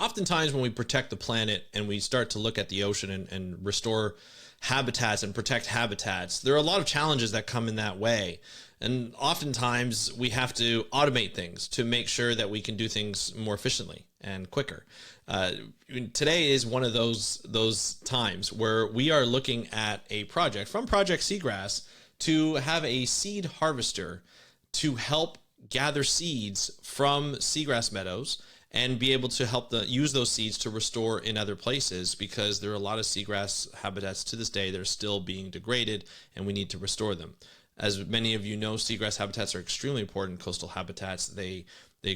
oftentimes when we protect the planet and we start to look at the ocean and restore habitats and protect habitats, there are a lot of challenges that come in that way. And oftentimes we have to automate things to make sure that we can do things more efficiently and quicker. Today is one of those times where we are looking at a project from Project Seagrass to have a seed harvester to help gather seeds from seagrass meadows and be able to help use those seeds to restore in other places, because there are a lot of seagrass habitats to this day that are still being degraded and we need to restore them. As many of you know, seagrass habitats are extremely important coastal habitats. They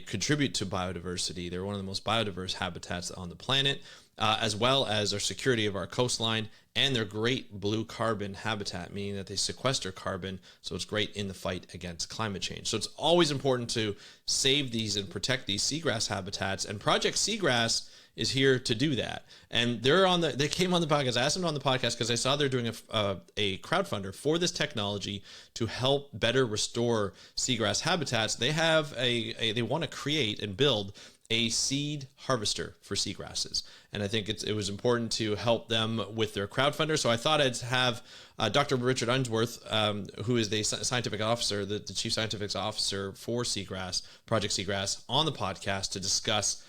contribute to biodiversity. They're one of the most biodiverse habitats on the planet, as well as our security of our coastline, and they're great blue carbon habitat, meaning that they sequester carbon, so it's great in the fight against climate change. So it's always important to save these and protect these seagrass habitats, and Project Seagrass is here to do that. And they came on the podcast. I asked them on the podcast because I saw they're doing a crowdfunder for this technology to help better restore seagrass habitats. They have they want to create and build a seed harvester for seagrasses. And I think it was important to help them with their crowdfunder. So I thought I'd have Dr. Richard Unsworth, who is the scientific officer, the chief scientific officer for Seagrass, Project Seagrass, on the podcast to discuss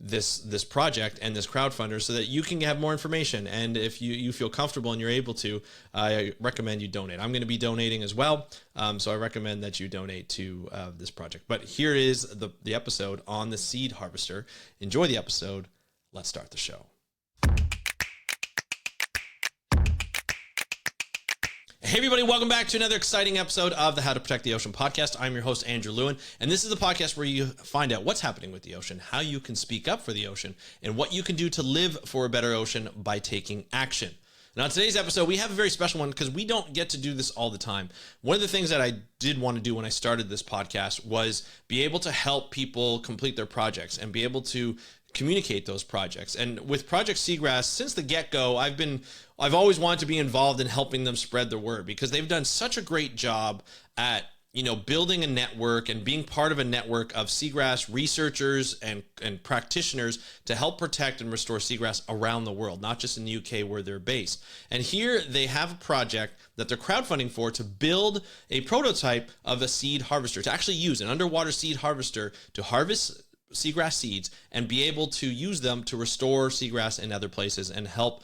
this project and this crowdfunder so that you can have more information. And if you feel comfortable and you're able to, I recommend you donate. I'm going to be donating as well. So I recommend that you donate to this project. But here is the episode on the seed harvester. Enjoy the episode. Let's start the show. Hey everybody, welcome back to another exciting episode of the How to Protect the Ocean podcast. I'm your host, Andrew Lewin, and this is the podcast where you find out what's happening with the ocean, how you can speak up for the ocean, and what you can do to live for a better ocean by taking action. Now, in today's episode, we have a very special one because we don't get to do this all the time. One of the things that I did want to do when I started this podcast was be able to help people complete their projects and be able to communicate those projects. And with Project Seagrass, since the get-go, I've always wanted to be involved in helping them spread the word, because they've done such a great job at building a network and being part of a network of seagrass researchers and practitioners to help protect and restore seagrass around the world, not just in the UK where they're based. And here they have a project that they're crowdfunding for to build a prototype of a seed harvester, to actually use an underwater seed harvester to harvest seagrass seeds and be able to use them to restore seagrass in other places and help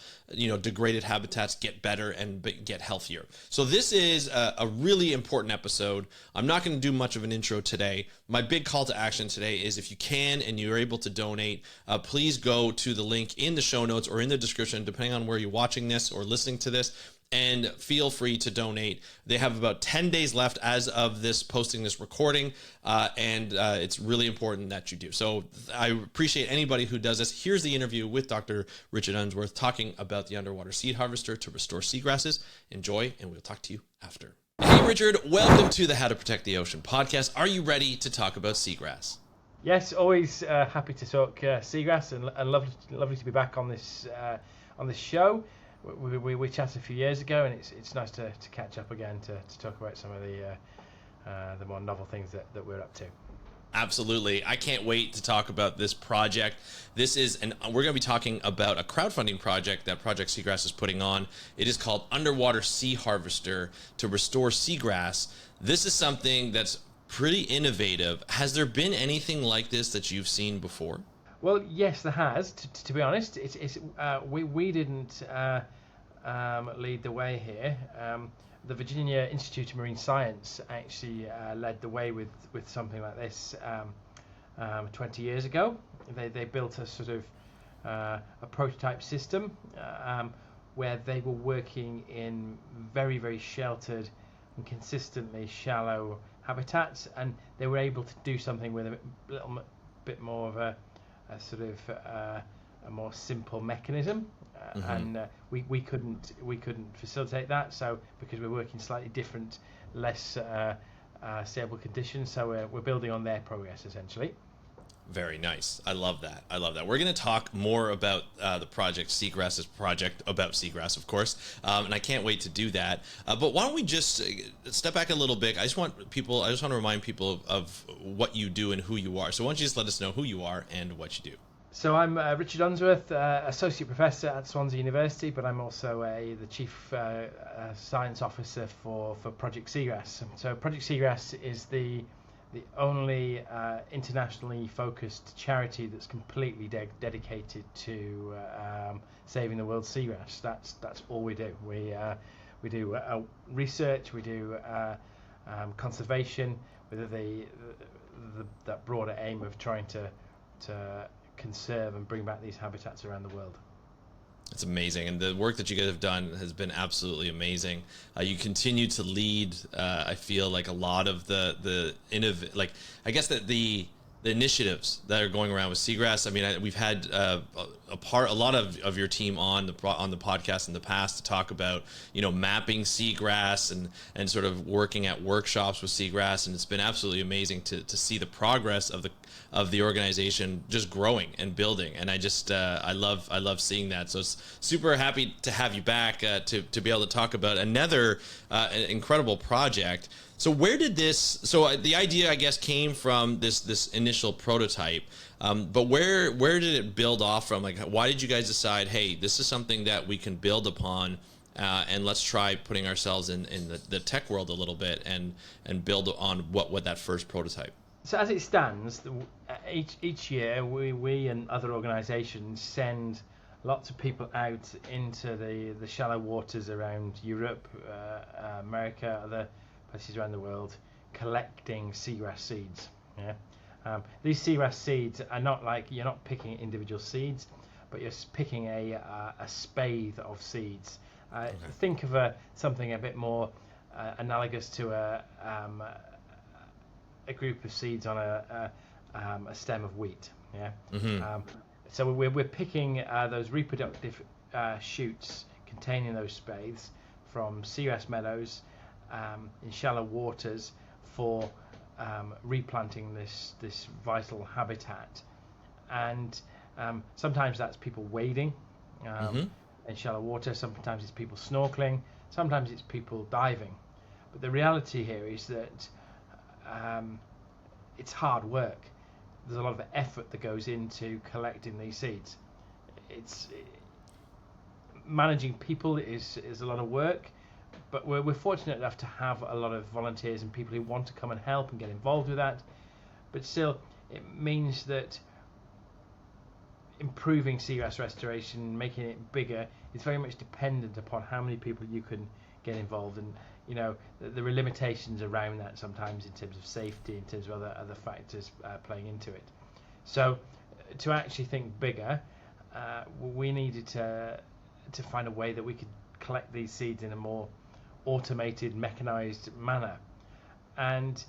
degraded habitats get better and get healthier. So this is a really important episode. I'm not going to do much of an intro today. My big call to action today is, if you can and you're able to donate, please go to the link in the show notes or in the description, depending on where you're watching this or listening to this, and feel free to donate. They have about 10 days left as of posting this recording, and it's really important that you do. So I appreciate anybody who does this. Here's the interview with Dr. Richard Unsworth talking about the underwater seed harvester to restore seagrasses. Enjoy, and we'll talk to you after. Hey, Richard, welcome to the How to Protect the Ocean podcast. Are you ready to talk about seagrass? Yes, always happy to talk seagrass, and lovely to be back on this show. We chatted a few years ago, and it's nice to catch up again to talk about some of the more novel things that we're up to. Absolutely. I can't wait to talk about this project. We're going to be talking about a crowdfunding project that Project Seagrass is putting on. It is called Underwater Sea Harvester to restore seagrass. This is something that's pretty innovative. Has there been anything like this that you've seen before? Well, yes, there has. To be honest, we didn't lead the way here. The Virginia Institute of Marine Science actually led the way with something like this 20 years ago. They built a sort of a prototype system where they were working in very, very sheltered and consistently shallow habitats, and they were able to do something with a little bit more of a sort of a more simple mechanism, and we couldn't facilitate that. So because we're working slightly different, less stable conditions, so we're building on their progress essentially. Very nice. I love that. We're going to talk more about the Project Seagrass's project about seagrass, of course, and I can't wait to do that. But why don't we just step back a little bit? I just want to remind people of what you do and who you are. So why don't you just let us know who you are and what you do? So I'm Richard Unsworth, Associate Professor at Swansea University, but I'm also the Chief Science Officer for Project Seagrass. So Project Seagrass is the only internationally focused charity that's completely dedicated to saving the world's seagrass. That's all we do. We do research, we do conservation, with that broader aim of trying to conserve and bring back these habitats around the world. It's amazing, and the work that you guys have done has been absolutely amazing. You continue to lead. I feel like a lot of the I guess that the initiatives that are going around with seagrass. I mean, we've had a lot of your team on the podcast in the past to talk about, you know, mapping seagrass and sort of working at workshops with seagrass, and it's been absolutely amazing to see the progress of the organization just growing and building. And I just I love seeing that. So it's super happy to have you back to be able to talk about another incredible project. So where did this? So the idea, I guess, came from this initial prototype, but where did it build off from? Like, why did you guys decide, hey, this is something that we can build upon, and let's try putting ourselves in the tech world a little bit and build on what that first prototype? So as it stands, each year we and other organisations send lots of people out into the shallow waters around Europe, America, other places around the world, collecting seagrass seeds. Yeah, these seagrass seeds are not like, you're not picking individual seeds, but you're picking a spathe of seeds. Okay. Think of something a bit more analogous to a group of seeds on a stem of wheat. Yeah. Mm-hmm. So we're picking those reproductive shoots containing those spathes from seagrass meadows in shallow waters for replanting this vital habitat. And sometimes that's people wading in shallow water, sometimes it's people snorkeling, sometimes it's people diving. But the reality here is that it's hard work. There's a lot of effort that goes into collecting these seeds. Managing people is a lot of work, but we're fortunate enough to have a lot of volunteers and people who want to come and help and get involved with that. But still, it means that improving seagrass restoration, making it bigger, is very much dependent upon how many people you can get involved. And you know, there are limitations around that sometimes in terms of safety, in terms of other factors playing into it. So to actually think bigger, we needed to find a way that we could collect these seeds in a more automated, mechanized manner. And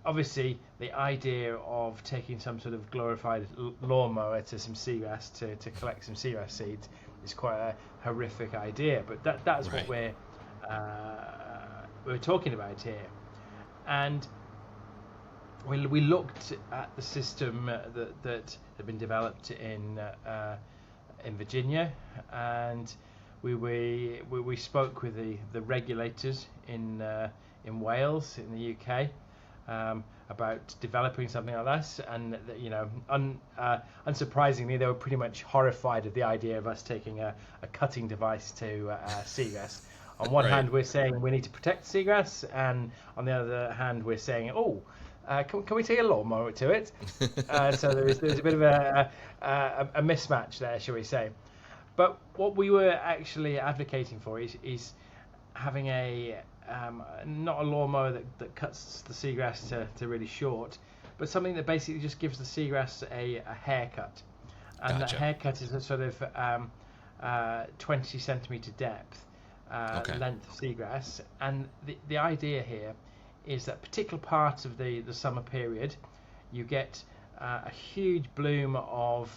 obviously the idea of taking some sort of glorified lawnmower to some seagrass to collect some seagrass seeds is quite a horrific idea, but that's right. What we're talking about here. And we looked at the system that had been developed in Virginia, and we spoke with the regulators in Wales, in the UK, about developing something like this. And you know, unsurprisingly, they were pretty much horrified at the idea of us taking a cutting device to seagrass. On one hand, we're saying we need to protect seagrass, and on the other hand, we're saying, can we take a lawnmower to it? So there's a bit of a mismatch there, shall we say. But what we were actually advocating for is having not a lawnmower that cuts the seagrass to really short, but something that basically just gives the seagrass a haircut. And Gotcha. That haircut is a sort of 20 centimetre depth length of seagrass. And the idea here is that particular part of the summer period, you get a huge bloom of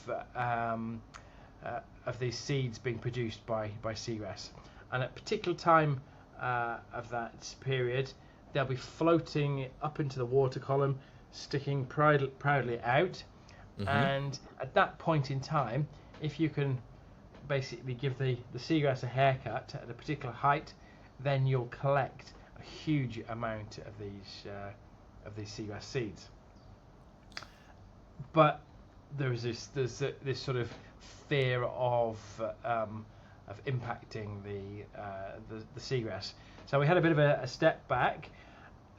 these seeds being produced by seagrass. And at a particular time of that period, they'll be floating up into the water column, sticking proudly out. Mm-hmm. And at that point in time, if you can basically give the seagrass a haircut at a particular height, then you'll collect a huge amount of these seagrass seeds. But there's this sort of fear of impacting the seagrass. So we had a bit of a step back,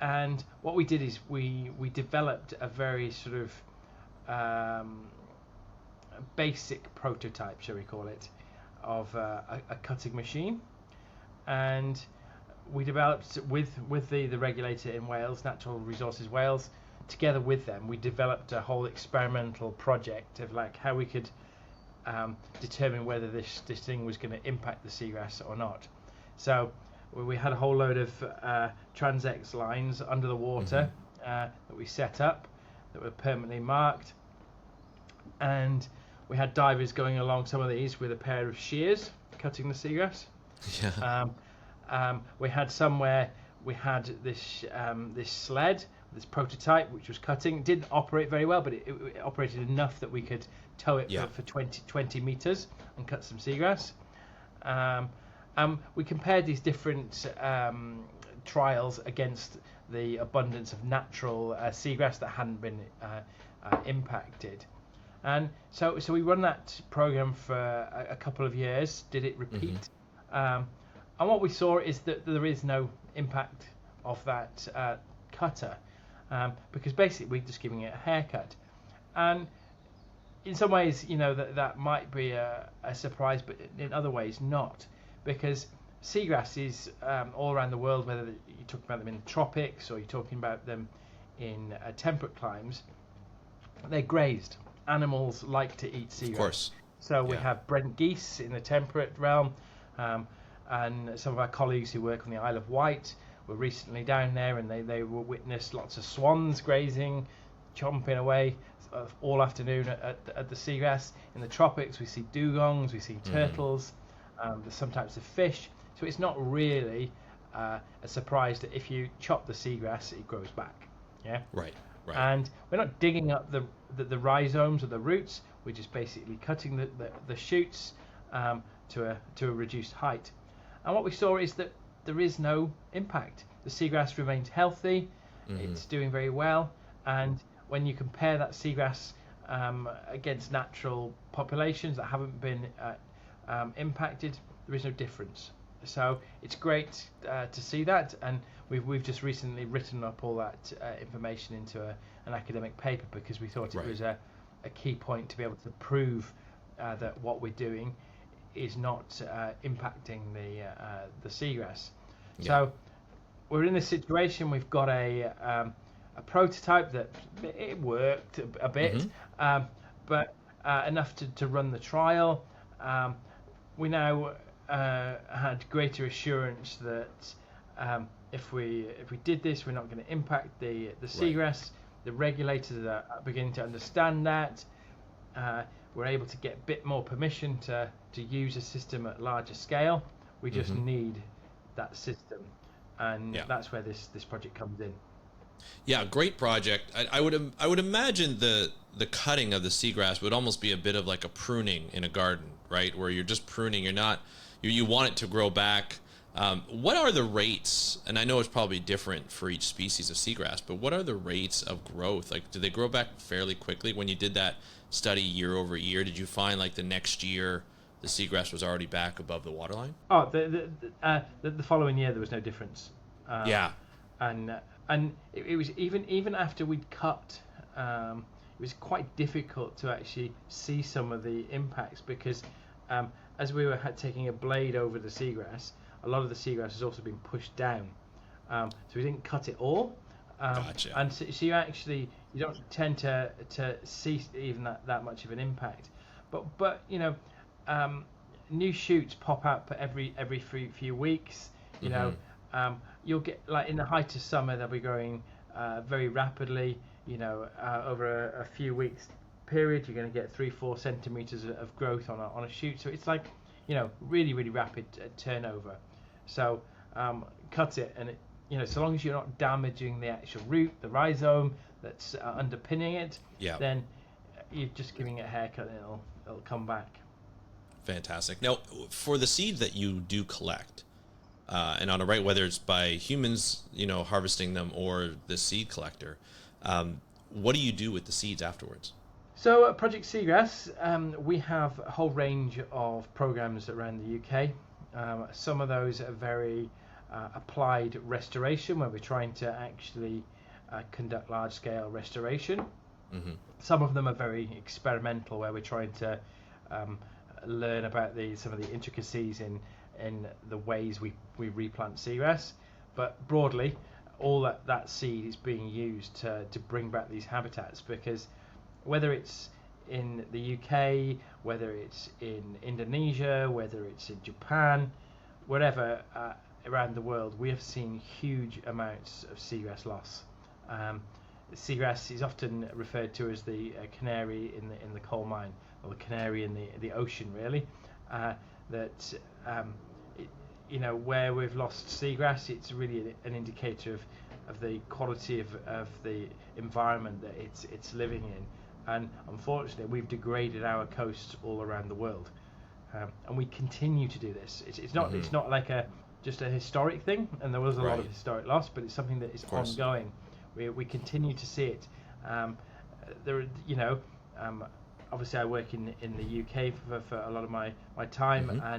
and what we did is we developed a very sort of basic prototype, shall we call it, of a cutting machine, and we developed with the regulator in Wales, Natural Resources Wales. Together with them, we developed a whole experimental project of like how we could determine whether this thing was going to impact the seagrass or not. So we had a whole load of Transex lines under the water that we set up that were permanently marked, and we had divers going along some of these with a pair of shears cutting the seagrass. We had somewhere we had this sled, this prototype, which was cutting. It didn't operate very well, but it operated enough that we could tow it for 20 meters and cut some seagrass. We compared these different trials against the abundance of natural seagrass that hadn't been impacted. And so we run that program for a couple of years, did it repeat. And what we saw is that there is no impact of that cutter, because basically we're just giving it a haircut. And in some ways, that might be a surprise, but in other ways not, because seagrasses all around the world, whether you're talking about them in the tropics or you're talking about them in temperate climes, they're grazed. Animals like to eat seagrass. Of course. So we have Brent geese in the temperate realm, and some of our colleagues who work on the Isle of Wight were recently down there, and they will witness lots of swans grazing, chomping away all afternoon at the seagrass. In the tropics, we see dugongs, we see turtles, there's some types of fish. So it's not really a surprise that if you chop the seagrass, it grows back. Yeah. Right. And we're not digging up the rhizomes or the roots. We're just basically cutting the shoots to a reduced height. And what we saw is that there is no impact. The seagrass remains healthy. It's doing very well. And when you compare that seagrass against natural populations that haven't been impacted, there is no difference. So it's great to see that, and we've just recently written up all that information into an academic paper, because we thought it was a key point to be able to prove that what we're doing is not impacting the seagrass. So we're in this situation. We've got a prototype that it worked a bit, but enough to run the trial. We now had greater assurance that if we did this, we're not going to impact the seagrass. The regulators are beginning to understand that. We're able to get a bit more permission to use a system at larger scale. We just need that system, and that's where this project comes in. Yeah, great project. I would imagine the cutting of the seagrass would almost be a bit of like a pruning in a garden, right? Where you're just pruning. You want it to grow back. What are the rates? And I know it's probably different for each species of seagrass, but what are the rates of growth? Like, do they grow back fairly quickly? When you did that study year over year, did you find like the next year the seagrass was already back above the waterline? Oh, the following year there was no difference. And it was even after we'd cut, it was quite difficult to actually see some of the impacts, because as we were taking a blade over the seagrass, a lot of the seagrass has also been pushed down. So we didn't cut it all. Gotcha. And so you don't tend to see even that much of an impact. But new shoots pop up every few weeks. You'll get, like in the height of summer, they'll be growing very rapidly. Over a few weeks period, you're going to get 3-4 centimeters of growth on a shoot. So it's like, really, really rapid turnover. So cut it, and so long as you're not damaging the actual root, the rhizome that's underpinning it, then you're just giving it a haircut, and it'll come back. Fantastic. Now, for the seeds that you do collect, and on a right, whether it's by humans, harvesting them, or the seed collector, what do you do with the seeds afterwards? So at Project Seagrass, we have a whole range of programs around the UK. Some of those are very applied restoration, where we're trying to actually conduct large-scale restoration. Mm-hmm. Some of them are very experimental, where we're trying to learn about some of the intricacies in the ways we replant seagrass. But broadly, all that seed is being used to bring back these habitats, because whether it's in the UK, whether it's in Indonesia, whether it's in Japan, wherever around the world, we have seen huge amounts of seagrass loss. Seagrass is often referred to as the canary in the coal mine, or the canary in the ocean, really. Where we've lost seagrass, it's really an indicator of the quality of the environment that it's living in. And unfortunately, we've degraded our coasts all around the world, and we continue to do this. It's not Mm-hmm. it's not like just a historic thing, and there was a lot Right. of historic loss, but it's something that is ongoing. We continue to see it. Obviously I work in the UK for a lot of my time, Mm-hmm.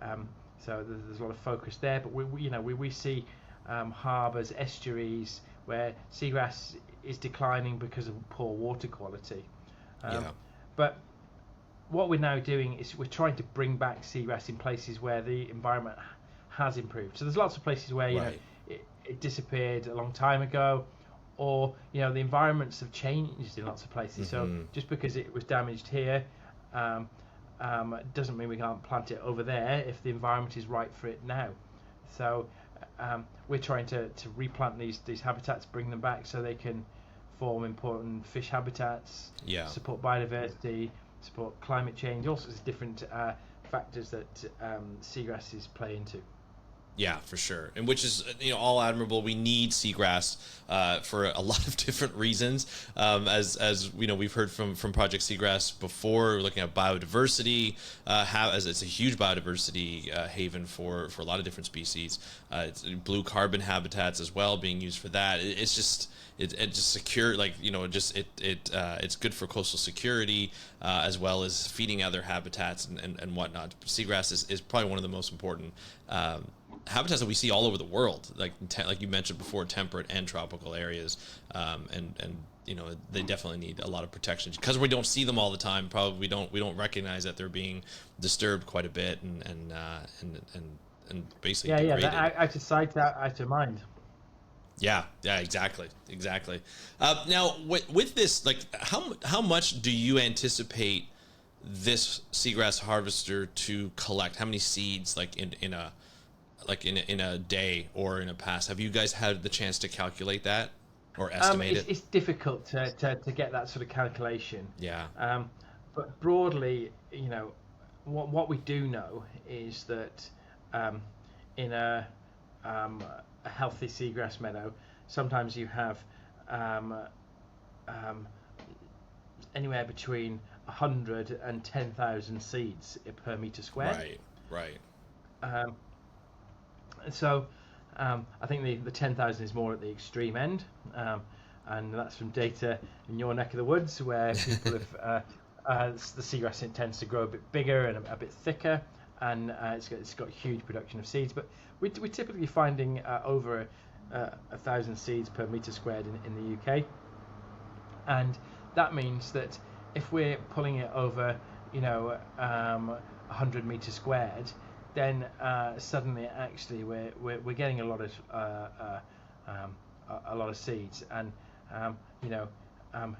and so there's a lot of focus there. But we see harbours, estuaries where seagrass is declining because of poor water quality. But what we're now doing is we're trying to bring back seagrass in places where the environment has improved. So there's lots of places where it disappeared a long time ago, or the environments have changed in lots of places. Mm-hmm. So just because it was damaged here doesn't mean we can't plant it over there if the environment is right for it now. So we're trying to replant these habitats, bring them back so they can form important fish habitats, support biodiversity, support climate change, all sorts of different factors that seagrasses play into. Yeah, for sure, and which is all admirable. We need seagrass for a lot of different reasons. As we've heard from Project Seagrass before, looking at biodiversity, as it's a huge biodiversity haven for a lot of different species. It's blue carbon habitats as well being used for that. It's just secure, it's good for coastal security as well as feeding other habitats and whatnot. Seagrass is probably one of the most important habitats that we see all over the world, like you mentioned before, temperate and tropical areas, and they definitely need a lot of protection because we don't see them all the time. Probably we don't recognize that they're being disturbed quite a bit and basically degraded. Out of sight, out of mind. Yeah, exactly. Now with this, how much do you anticipate this seagrass harvester to collect? How many seeds, in a day or in a pass? Have you guys had the chance to calculate that or estimate it? It's difficult to get that sort of calculation. Yeah. But broadly, what we do know is that in a healthy seagrass meadow, sometimes you have anywhere between 100 and 10,000 seeds per meter squared. Right. So I think the 10,000 is more at the extreme end, and that's from data in your neck of the woods where people have the seagrass tends to grow a bit bigger and a bit thicker, and it's got huge production of seeds. But we're typically finding over 1,000 seeds per meter squared in the UK, and that means that if we're pulling it over 100 meters squared, then suddenly actually we're getting a lot of seeds, and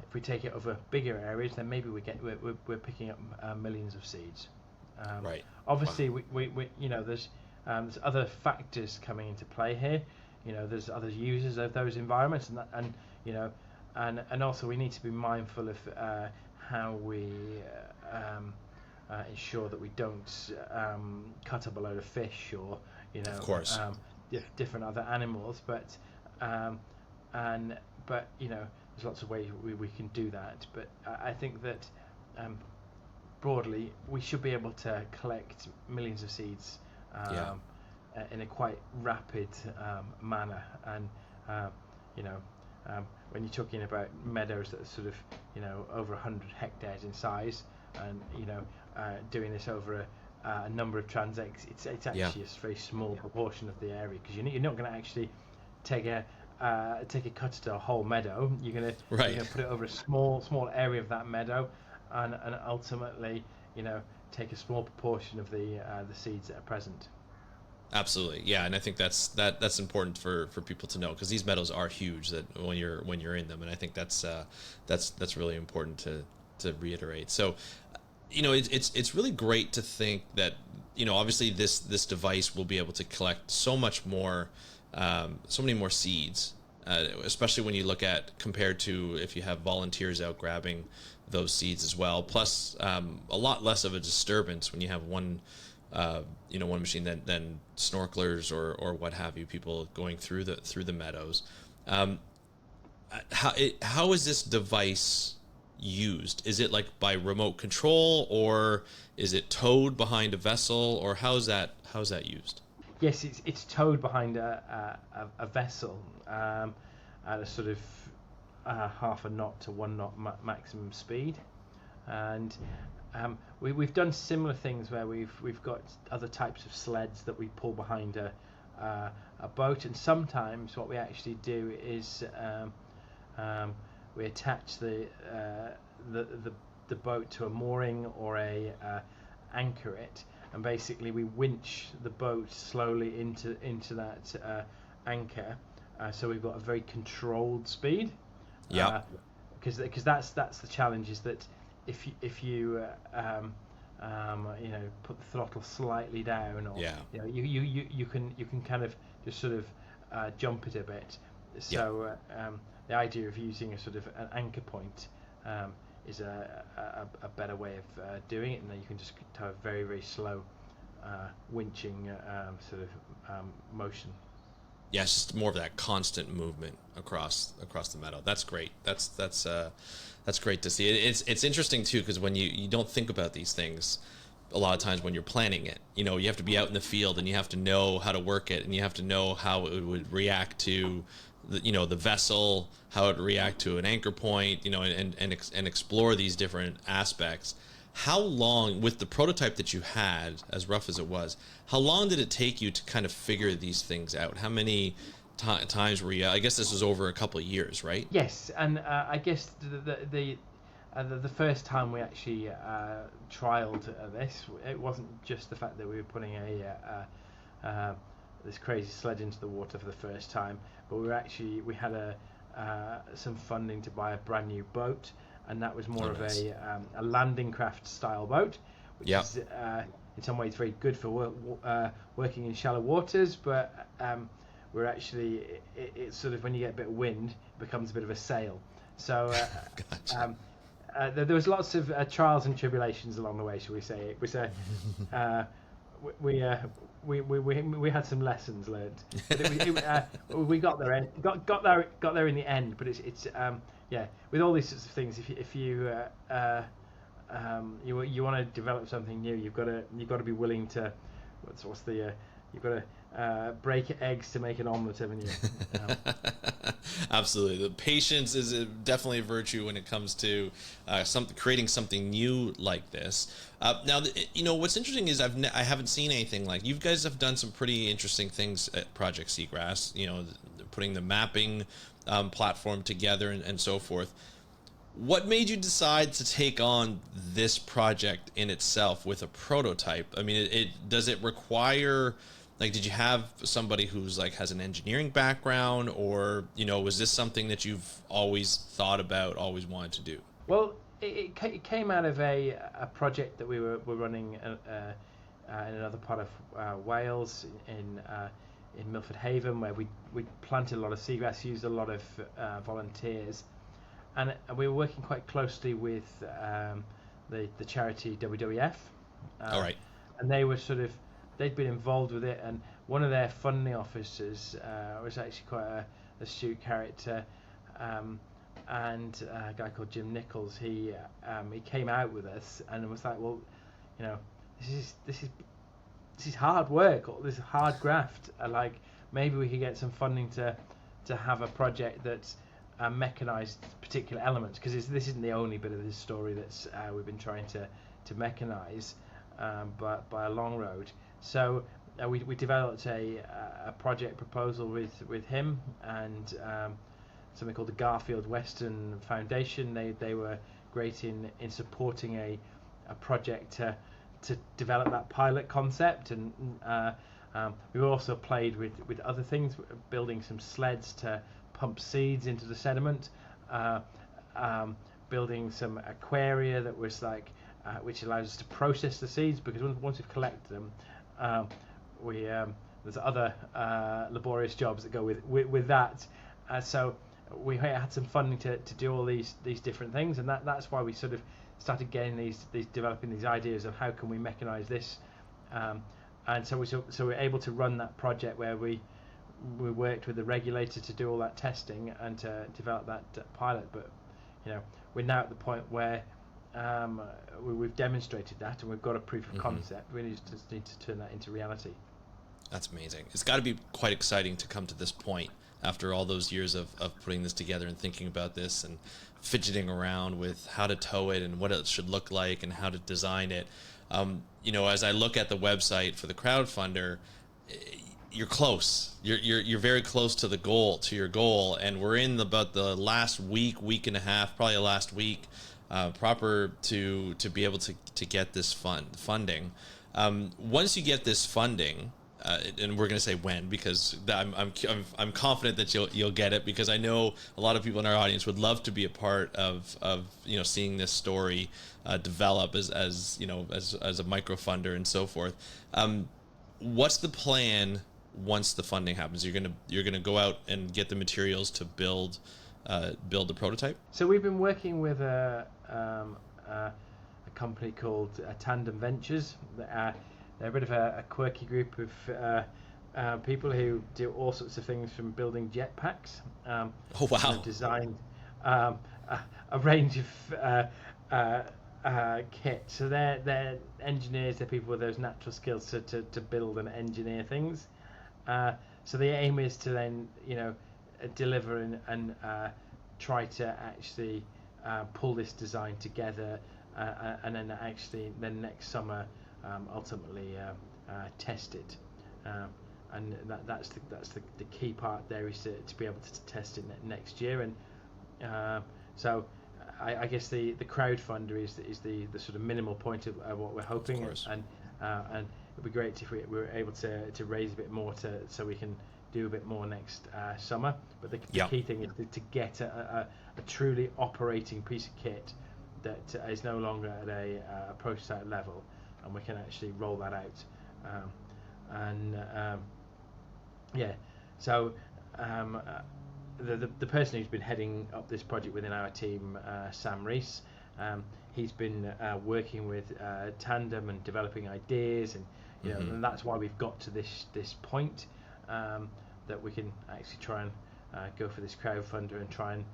if we take it over bigger areas, then maybe we're picking up millions of seeds. Right. Obviously, we there's other factors coming into play here. There's other users of those environments, and also we need to be mindful of how we ensure that we don't cut up a load of fish or of course. Different other animals, but there's lots of ways we can do that. But I think that broadly we should be able to collect millions of seeds in a quite rapid manner, and when you're talking about meadows that are sort of over 100 hectares in size, and doing this over a number of transects, it's actually a very small proportion of the area, because you're not going to actually take a cutter to a whole meadow. You're going to put it over a small area of that meadow, and ultimately take a small proportion of the seeds that are present. Absolutely, yeah, and I think that's important for people to know, because these meadows are huge, that when you're in them, and I think that's really important to reiterate. So, it's really great to think that obviously this device will be able to collect so many more seeds, especially when you look at compared to if you have volunteers out grabbing those seeds as well. Plus, a lot less of a disturbance when you have one machine than snorkelers or what have you, people going through the meadows. How is this device used? Is it like by remote control, or is it towed behind a vessel, or how's that used? Yes, it's towed behind a vessel at a sort of half a knot to 1 knot maximum speed, and we've done similar things where we've got other types of sleds that we pull behind a boat, and sometimes what we actually do is we attach the boat to a mooring or anchor it, and basically we winch the boat slowly into that anchor, so we've got a very controlled speed. Yeah. Because that's the challenge, is that if you put the throttle slightly down, or you can kind of just sort of jump it a bit. So the idea of using a sort of an anchor point is a better way of doing it, and then you can just have a very, very slow winching sort of motion. Yes, just more of that constant movement across the meadow. That's great. That's great to see. It's interesting too, because when you don't think about these things a lot of times when you're planning it, you have to be out in the field, and you have to know how to work it, and you have to know how it would react to the vessel, how it would react to an anchor point, and explore these different aspects. How long, with the prototype that you had, as rough as it was, how long did it take you to kind of figure these things out? How many times were you? I guess this was over a couple of years, right? Yes, and I guess the first time we actually trialed this, it wasn't just the fact that we were putting this crazy sled into the water for the first time, but we had some funding to buy a brand new boat, and that was more of a landing craft style boat, which is in some ways very good for working in shallow waters, but we're actually it's sort of, when you get a bit of wind, it becomes a bit of a sail. So Gotcha. There was lots of trials and tribulations along the way, shall we say. It was we had some lessons learned, but we got there. Got there in the end. But it's with all these sorts of things, if you want to develop something new, you've got to be willing to you've got to break eggs to make an omelette, haven't you? Absolutely. The patience is definitely a virtue when it comes to creating something new like this. Now, what's interesting is I haven't seen anything like, you guys have done some pretty interesting things at Project Seagrass, putting the mapping platform together and so forth. What made you decide to take on this project in itself with a prototype? I mean, does it require, like, did you have somebody who's has an engineering background, or was this something that you've always thought about, always wanted to do? Well, it came out of a project that we were running in another part of Wales, in Milford Haven, where we planted a lot of seagrass, used a lot of volunteers, and we were working quite closely with the charity WWF. All right. And they'd been involved with it, and one of their funding officers was actually quite a astute character, and a guy called Jim Nichols. He came out with us and was like, well, this is hard work, or this is hard graft. Maybe we could get some funding to have a project that mechanized particular elements, because this isn't the only bit of this story that's we've been trying to mechanize, but by a long road. So we developed a project proposal with him and something called the Garfield Western Foundation. They were great in supporting a project to develop that pilot concept, and we also played with other things, building some sleds to pump seeds into the sediment, building some aquaria that was like which allows us to process the seeds, because once we've collected them, there's other laborious jobs that go with that. So we had some funding to do all these different things, and that's why we sort of started getting these developing these ideas of how can we mechanize this, and so we're able to run that project where we worked with the regulator to do all that testing and to develop that pilot. But we're now at the point where we've demonstrated that and we've got a proof of concept. We just need to turn that into reality. That's amazing. It's got to be quite exciting to come to this point after all those years of putting this together and thinking about this and fidgeting around with how to tow it and what it should look like and how to design it. As I look at the website for the crowdfunder, you're close. You're very close to your goal, and we're in about the last week and a half, probably last week, proper to be able to get this funding. Once you get this funding, and we're going to say when, because I'm confident that you'll get it, because I know a lot of people in our audience would love to be a part of seeing this story develop as a microfunder and so forth. What's the plan once the funding happens? You're gonna go out and get the materials to build the prototype. So we've been working with a company called Tandem Ventures. They're a bit of a quirky group of people who do all sorts of things, from building jetpacks. Oh wow! Designed a range of kit. So they're engineers. They're people with those natural skills to build and engineer things. So the aim is to then deliver and try to actually pull this design together, and then next summer ultimately test it. And that's the key part there, is to be able to test it next year. And so I guess the crowdfunder is the sort of minimal point of what we're hoping, and it'd be great if we were able to raise a bit more so we can do a bit more next summer. But the key thing is to get a truly operating piece of kit that is no longer at a prototype level, and we can actually roll that out. So the person who's been heading up this project within our team, Sam Rees, he's been working with Tandem and developing ideas, and and that's why we've got to this point, that we can actually try and go for this crowdfunder and try and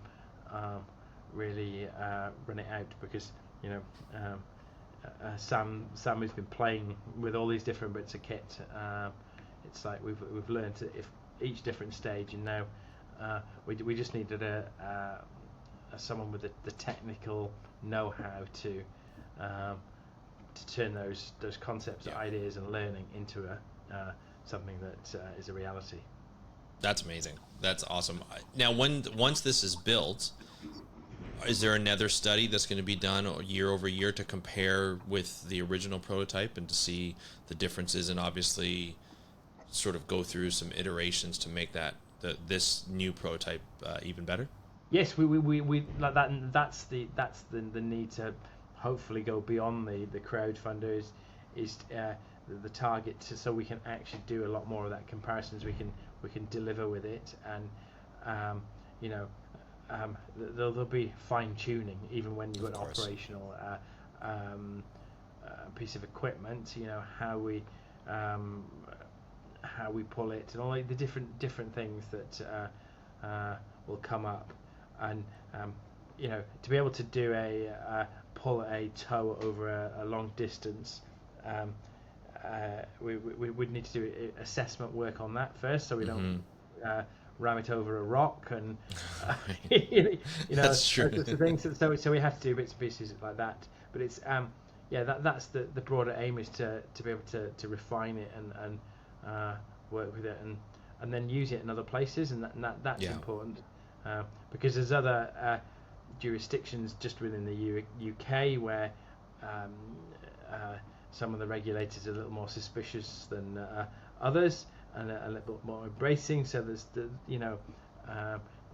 really run it out, because Sam has been playing with all these different bits of kit. It's like we've learned if each different stage, and now we just needed someone with the technical know-how to turn those concepts, ideas, and learning into something that is a reality. That's amazing. That's awesome. Now, once this is built, is there another study that's going to be done year over year to compare with the original prototype and to see the differences, and obviously sort of go through some iterations to make this new prototype even better? Yes, we like that, and that's the need to hopefully go beyond the crowdfunder is the target, so we can actually do a lot more of that comparisons. We can deliver with it, and there'll be fine tuning even when you've got an operational piece of equipment. How we pull it, and all the different things that will come up, and to be able to do pull a tow over a long distance. We would need to do assessment work on that first, so we don't ram it over a rock, and That's true. sorts of things. So we have to do bits and pieces like that. But it's that's the broader aim, is to be able to refine it and work with it and then use it in other places, and that's important, because there's other jurisdictions just within the UK where some of the regulators are a little more suspicious than others, and a little bit more embracing. So there's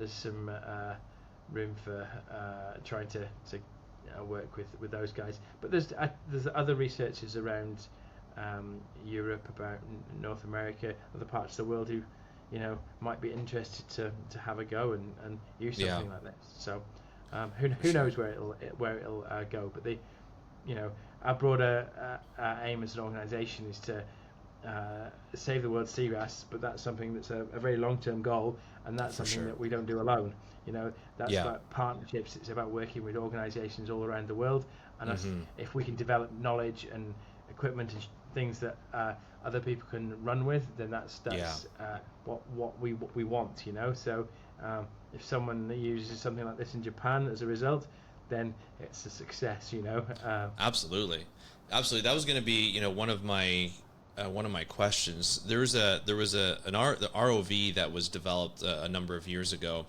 some room for trying to work with those guys. But there's other researchers around Europe, about North America, other parts of the world who might be interested to have a go and use something like this. So who knows where it'll go? But our broader aim as an organisation is to save the world's seagrass, but that's something that's a very long-term goal, and that's something that we don't do alone. That's about partnerships. It's about working with organisations all around the world, and if we can develop knowledge and equipment and things that other people can run with, then that's what we want. So if someone uses something like this in Japan as a result, then it's a success. Absolutely. That was going to be one of my questions. There was the ROV that was developed a number of years ago,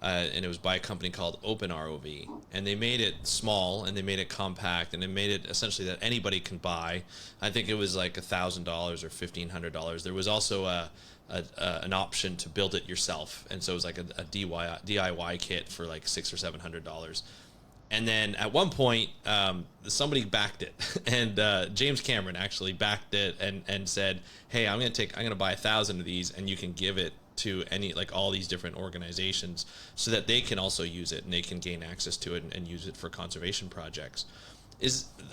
and it was by a company called Open ROV, and they made it small and they made it compact and they made it essentially that anybody can buy. I think it was like $1,000 or $1,500. There was also an option to build it yourself, and so it was like a DIY kit for like $600 or $700. And then at one point, somebody backed it, and James Cameron actually backed it and said, "Hey, I'm gonna buy 1,000 of these, and you can give it to all these different organizations so that they can also use it and they can gain access to it and use it for conservation projects."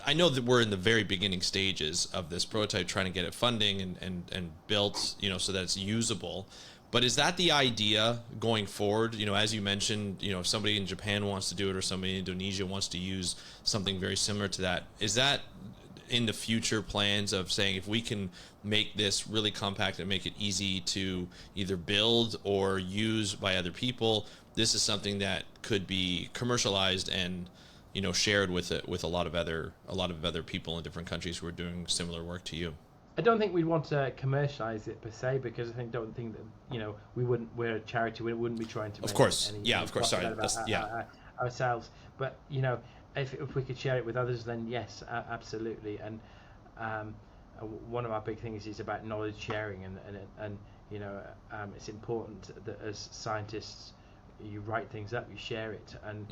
I know that we're in the very beginning stages of this prototype, trying to get it funding and built, so that it's usable. But is that the idea going forward? As you mentioned, if somebody in Japan wants to do it or somebody in Indonesia wants to use something very similar to that, is that in the future plans of saying, if we can make this really compact and make it easy to either build or use by other people, this is something that could be commercialized and shared with a lot of other people in different countries who are doing similar work to you? I don't think we'd want to commercialize it per se, because I don't think that we're a charity. We wouldn't be trying to. Of course, of course. Sorry, ourselves. But if we could share it with others, then yes, absolutely. And one of our big things is about knowledge sharing, and it's important that as scientists you write things up, you share it, and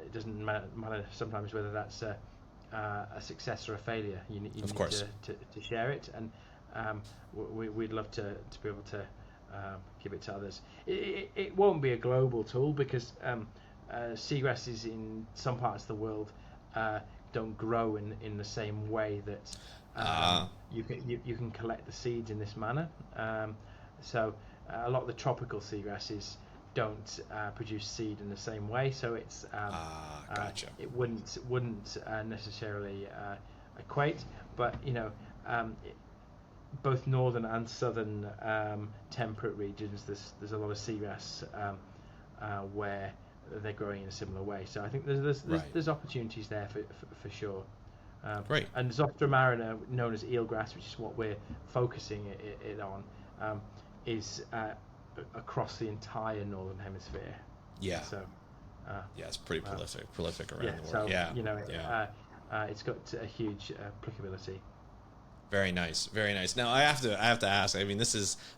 it doesn't matter sometimes whether that's a success or a failure. You need to share it, and we'd love to be able to give it to others. It won't be a global tool, because seagrasses in some parts of the world don't grow in the same way that you can collect the seeds in this manner. So a lot of the tropical seagrasses don't produce seed in the same way, so it's gotcha. It wouldn't necessarily equate, but both northern and southern temperate regions, there's a lot of seagrass where they're growing in a similar way. So I think there's opportunities there for sure. Right. And Zophyra marina, known as eelgrass, which is what we're focusing it on, is across the entire northern hemisphere. Yeah. So it's pretty prolific around the world. So it's got a huge applicability. Very nice. Now I have to ask. I mean,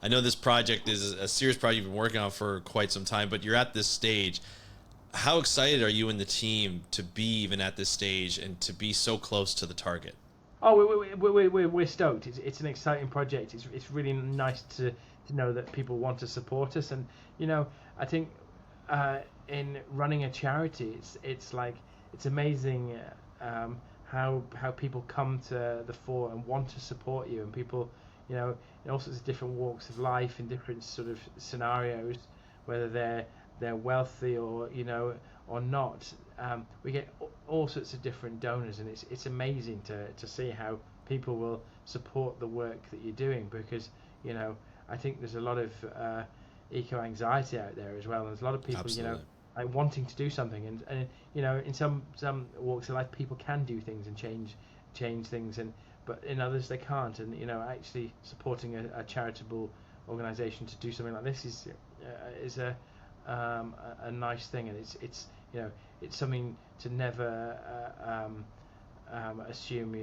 I know this project is a serious project you've been working on for quite some time, but you're at this stage. How excited are you and the team to be even at this stage and to be so close to the target? Oh, we're stoked. It's an exciting project. It's really nice to know that people want to support us, and I think in running a charity, it's amazing how people come to the fore and want to support you, and people in all sorts of different walks of life, in different sort of scenarios, whether they're wealthy or not. We get all sorts of different donors, and it's amazing to see how people will support the work that you're doing, because I think there's a lot of eco anxiety out there as well. And there's a lot of people, Absolutely. like wanting to do something, and in some walks of life, people can do things and change things, but in others they can't. And actually supporting a charitable organization to do something like this is a nice thing, and it's something to never assume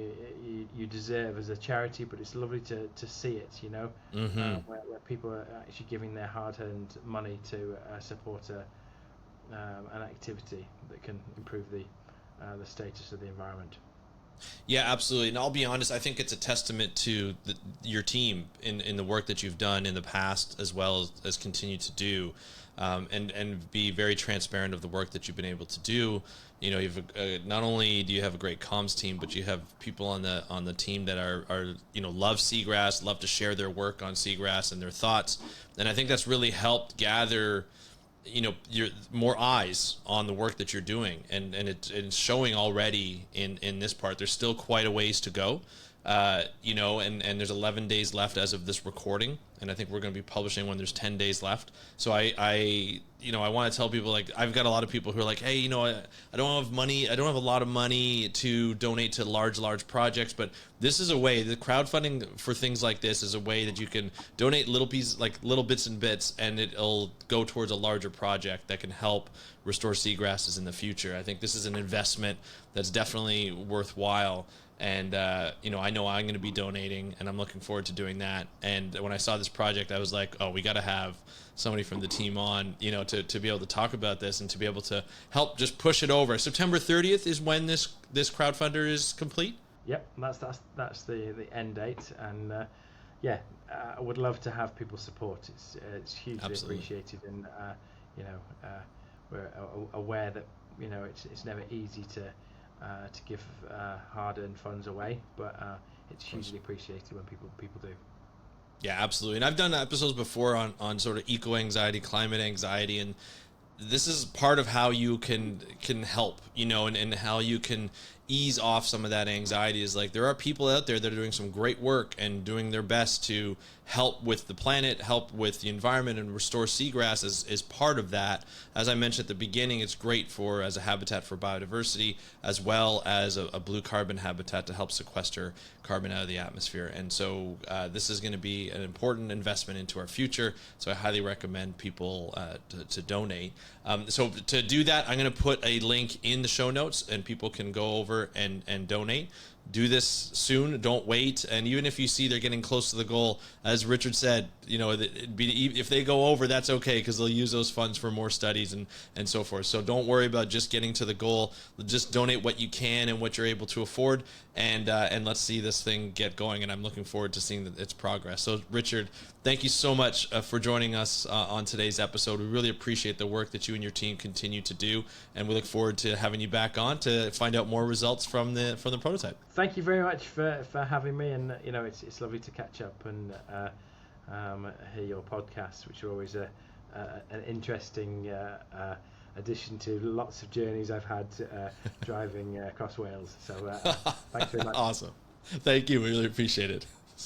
you deserve as a charity, but it's lovely to see it, where people are actually giving their hard-earned money to support an activity that can improve the status of the environment. Yeah, absolutely. And I'll be honest, I think it's a testament to your team in the work that you've done in the past, as well as continue to do, and be very transparent of the work that you've been able to do. You've not only do you have a great comms team, but you have people on the team that are love seagrass, love to share their work on seagrass and their thoughts. And I think that's really helped gather your more eyes on the work that you're doing, and it's showing already in this part. There's still quite a ways to go, and there's 11 days left as of this recording, and I think we're going to be publishing when there's 10 days left. So I want to tell people, like, I've got a lot of people who are like, hey, I don't have money. I don't have a lot of money to donate to large projects, but this is a way. The crowdfunding for things like this is a way that you can donate little pieces, like little bits and bits, and it'll go towards a larger project that can help restore seagrasses in the future. I think this is an investment that's definitely worthwhile. And, I know I'm going to be donating, and I'm looking forward to doing that. And when I saw this project, I was like, oh, we got to have somebody from the team on, to be able to talk about this and to be able to help just push it over. September 30th is when this crowdfunder is complete. Yep, that's the end date. And I would love to have people support. It's hugely Absolutely. appreciated, and we're aware that it's never easy to give hard-earned funds away, but it's hugely appreciated when people do. Yeah, absolutely. And I've done episodes before on sort of eco anxiety, climate anxiety, and this is part of how you can help, and how you can ease off some of that anxiety. Is like, there are people out there that are doing some great work and doing their best to help with the planet, help with the environment, and restore seagrass is part of that. As I mentioned at the beginning, it's great as a habitat for biodiversity, as well as a blue carbon habitat to help sequester carbon out of the atmosphere. And so this is going to be an important investment into our future. So I highly recommend people to donate. So to do that, I'm going to put a link in the show notes, and people can go over and donate. Do this soon. Don't wait. And even if you see they're getting close to the goal, as Richard said, if they go over, that's okay, because they'll use those funds for more studies and so forth. So don't worry about just getting to the goal. Just donate what you can and what you're able to afford, and let's see this thing get going. And I'm looking forward to seeing its progress. So Richard, thank you so much for joining us on today's episode. We really appreciate the work that you and your team continue to do, and we look forward to having you back on to find out more results from the prototype. Thank you very much for having me, and it's lovely to catch up and hear your podcasts, which are always an interesting addition to lots of journeys I've had driving across Wales. So thanks very much. Awesome. Thank you. We really appreciate it.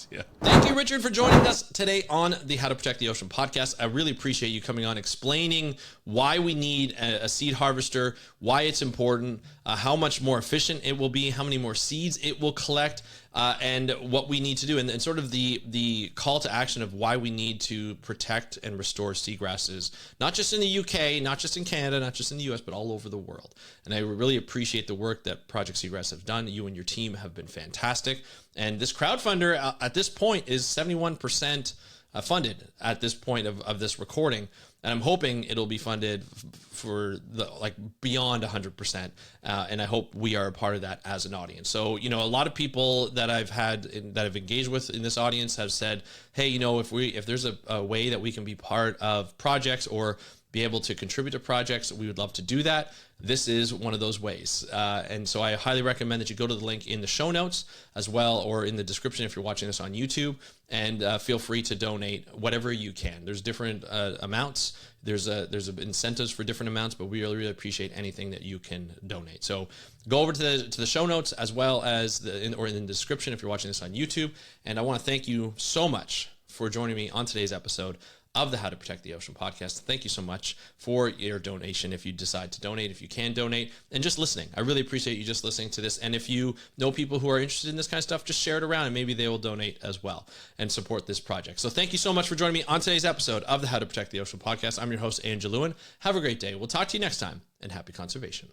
Yeah. Thank you, Richard, for joining us today on the How to Protect the Ocean podcast. I really appreciate you coming on, explaining why we need a seed harvester, why it's important, how much more efficient it will be, how many more seeds it will collect, and what we need to do, and sort of the call to action of why we need to protect and restore seagrasses, not just in the UK, not just in Canada, not just in the US, but all over the world. And I really appreciate the work that Project Seagrass have done. You and your team have been fantastic. And this crowdfunder at this point is 71% funded at this point of this recording. And I'm hoping it'll be funded for beyond 100%. And I hope we are a part of that as an audience. So, a lot of people that I've engaged with in this audience have said, hey, if there's a way that we can be part of projects or be able to contribute to projects, we would love to do that. This is one of those ways. And so I highly recommend that you go to the link in the show notes as well, or in the description if you're watching this on YouTube, and feel free to donate whatever you can. There's different amounts. There's incentives for different amounts, but we really appreciate anything that you can donate. So go over to the show notes, as well as in the description if you're watching this on YouTube. And I want to thank you so much for joining me on today's episode of the How to Protect the Ocean podcast. Thank you so much for your donation. If you decide to donate, if you can donate, and just listening. I really appreciate you just listening to this. And if you know people who are interested in this kind of stuff, just share it around and maybe they will donate as well and support this project. So thank you so much for joining me on today's episode of the How to Protect the Ocean podcast. I'm your host, Andrew Lewin. Have a great day. We'll talk to you next time, and happy conservation.